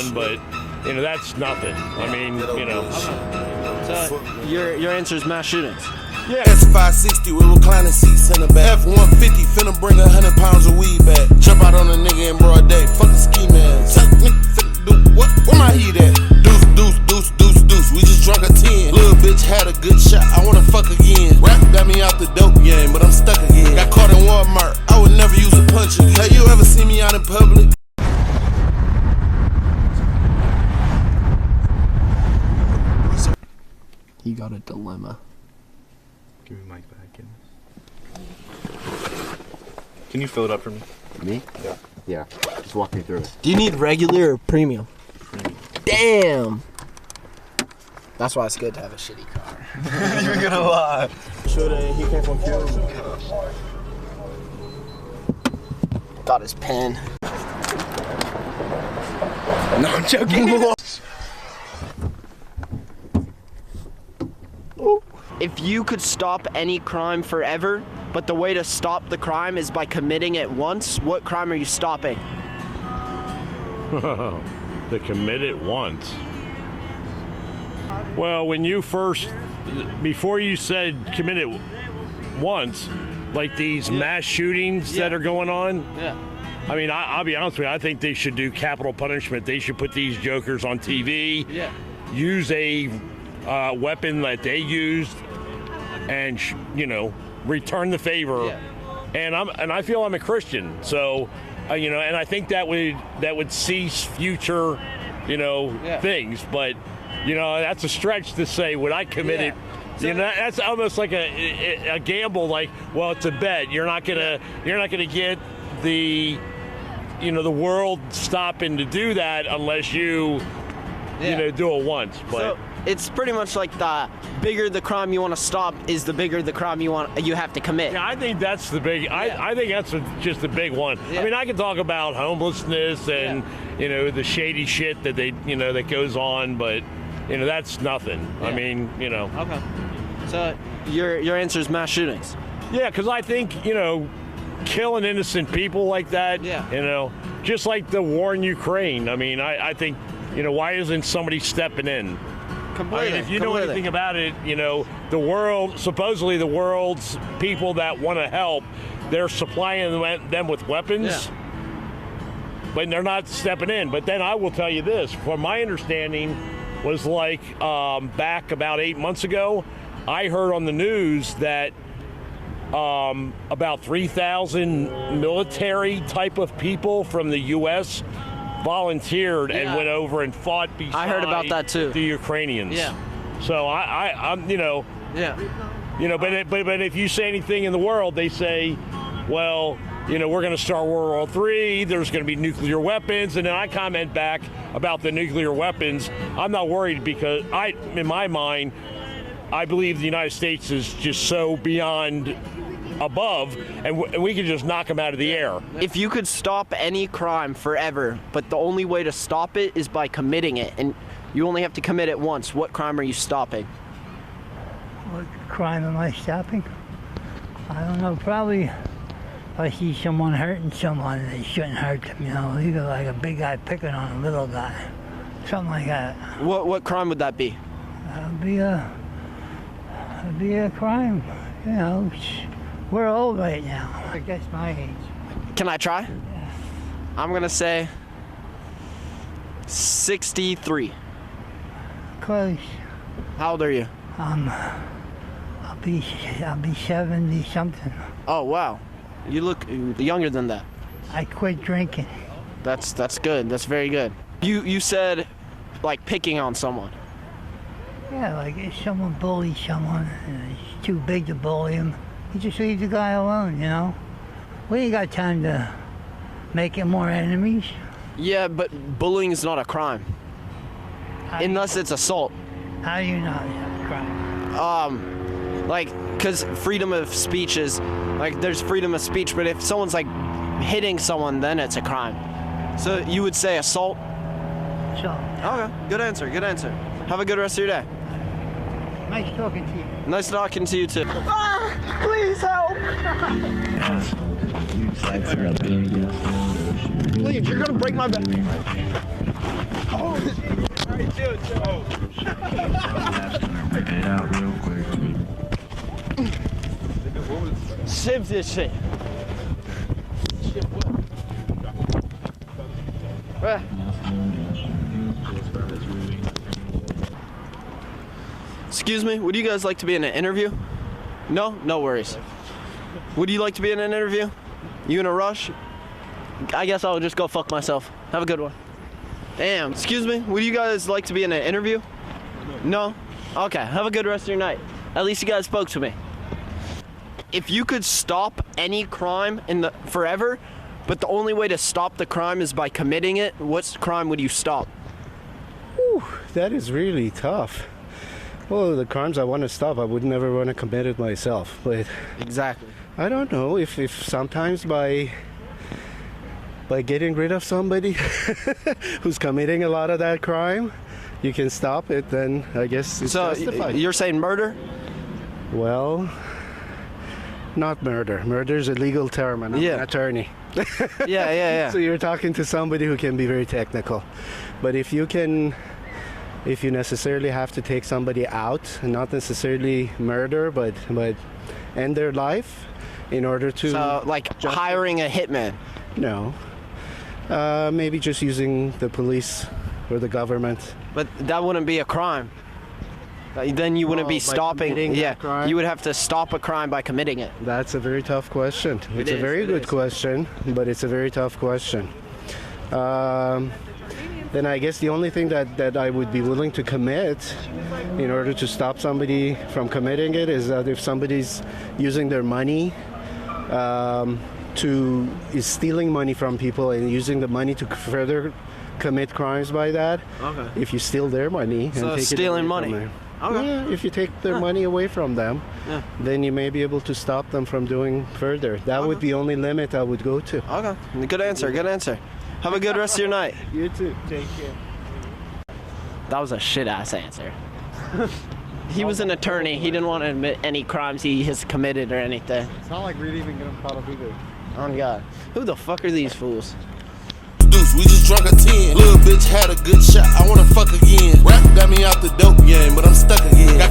on, but you know that's nothing. I mean, you know. So your answer is mass shootings. Yeah. S560 with reclining seats in the back. F150 finna bring 100 pounds of weed back. Jump out on a nigga in broad day. Fuck a ski man. Tell nigga finna do what? Where my heat at? Deuce, deuce, deuce, deuce, deuce. We just drunk a 10. Little bitch had a good shot. I wanna fuck again. Rap got me out the dope game, but I'm stuck again. Got caught in Walmart. I would never use a punch again. Have you ever seen me out in public? You got a dilemma. Give me Mike back. Can you fill it up for me? Me? Yeah. Yeah. Just walk me through it. Do you need regular or premium? Premium. Damn. That's why it's good to have a shitty car. You're gonna lie. He came from Cuba. Got his pen. No, I'm joking. If you could stop any crime forever, but the way to stop the crime is by committing it once, what crime are you stopping? To commit it once. Well, when you before you said commit it once, like these mass shootings that are going on. Yeah. I mean, I'll be honest with you. I think they should do capital punishment. They should put these jokers on TV. Yeah. Use a weapon that they used, and you know, return the favor. Yeah. And I feel I'm a Christian, so you know, and I think that would cease future, you know, things. But you know, that's a stretch to say. Would I commit it? You know, that's almost like a gamble. Like, well, it's a bet. You're not gonna get the, you know, the world stopping to do that unless you know, do it once. But so it's pretty much like the bigger the crime you want to stop is the bigger the crime you have to commit. yeah, I think that's the big. I think that's just the big one. Yeah. I mean, I can talk about homelessness and you know the shady shit that that goes on, but you know that's nothing. Yeah. I mean, you know. Okay. So your answer is mass shootings. Yeah, because I think, you know, killing innocent people like that, you know, just like the war in Ukraine. I mean, I think, you know, why isn't somebody stepping in? Completely. I mean, if you know anything about it, you know, supposedly the world's people that want to help, they're supplying them with weapons, but they're not stepping in. But then I will tell you this, from my understanding, was like back about 8 months ago, I heard on the news that about 3,000 military type of people from the U.S. volunteered and went over and fought beside I heard about that too. The Ukrainians. Yeah. So I'm, you know. Yeah. You know, but if you say anything in the world, they say, well, you know, we're going to start World War III, there's going to be nuclear weapons, and then I comment back about the nuclear weapons. I'm not worried because in my mind, I believe the United States is just so beyond above, and we can just knock them out of the air. If you could stop any crime forever, but the only way to stop it is by committing it, and you only have to commit it once, what crime are you stopping? What crime am I stopping? I don't know, probably if I see someone hurting someone, they shouldn't hurt them, you know, either like a big guy picking on a little guy, something like that. What crime would that be? It'd be a crime, you know. We're old right now. I guess my age. Can I try? Yeah. I'm gonna say 63. Close. How old are you? I'll be 70 something. Oh wow, you look younger than that. I quit drinking. That's good. That's very good. You said like picking on someone. Yeah, like if someone bullies someone and he's too big to bully him, you just leave the guy alone, you know? We ain't got time to make it more enemies. Yeah, but bullying is not a crime. Unless it's assault. How do you know it's a crime? Like, cause freedom of speech is, like there's freedom of speech, but if someone's like hitting someone, then it's a crime. So you would say assault? So, Okay, good answer, good answer. Have a good rest of your day. nice talking to you. Nice talking to you too. Please help! Please, you're gonna break my back. save this shit. Bruh. Excuse me, would you guys like to be in an interview? No? No worries. Would you like to be in an interview? You in a rush? I guess I'll just go fuck myself. Have a good one. Damn. Excuse me, would you guys like to be in an interview? No? Okay, have a good rest of your night. At least you guys spoke to me. If you could stop any crime forever, but the only way to stop the crime is by committing it, what crime would you stop? Whew, that is really tough. Well, the crimes I want to stop, I would never want to commit it myself. But Exactly. I don't know if sometimes by getting rid of somebody who's committing a lot of that crime, you can stop it, then I guess it's So justified. you're saying murder? Well, not murder. Murder is a legal term, and I'm Yeah. an attorney. Yeah. So you're talking to somebody who can be very technical. But if you necessarily have to take somebody out, and not necessarily murder, but end their life in order to... So, like hiring a hitman. No. Maybe just using the police or the government. But that wouldn't be a crime. Then you wouldn't Well, be by stopping. committing Yeah, that crime? you would have to stop a crime by committing it. That's a very tough question. It's a is, very it good is. question, but it's a very tough question. Then I guess the only thing that I would be willing to commit in order to stop somebody from committing it is that if somebody's using their money is stealing money from people and using the money to further commit crimes by that. Okay. If you steal their money and So take stealing it away money. from them. Okay. Yeah, if you take their money away from them, Yeah. then you may be able to stop them from doing further. That would be the only limit I would go to. Okay. Good answer. Good answer. Have a good rest of your night. You too. Take care. That was a shit ass answer. He was an attorney. He didn't want to admit any crimes he has committed or anything. It's not like we'd even get him caught up either. Oh God. Who the fuck are these fools? Deuce, we just drunk a 10. Little bitch had a good shot, I wanna fuck again. Rap got me out the dope game, but I'm stuck again. Got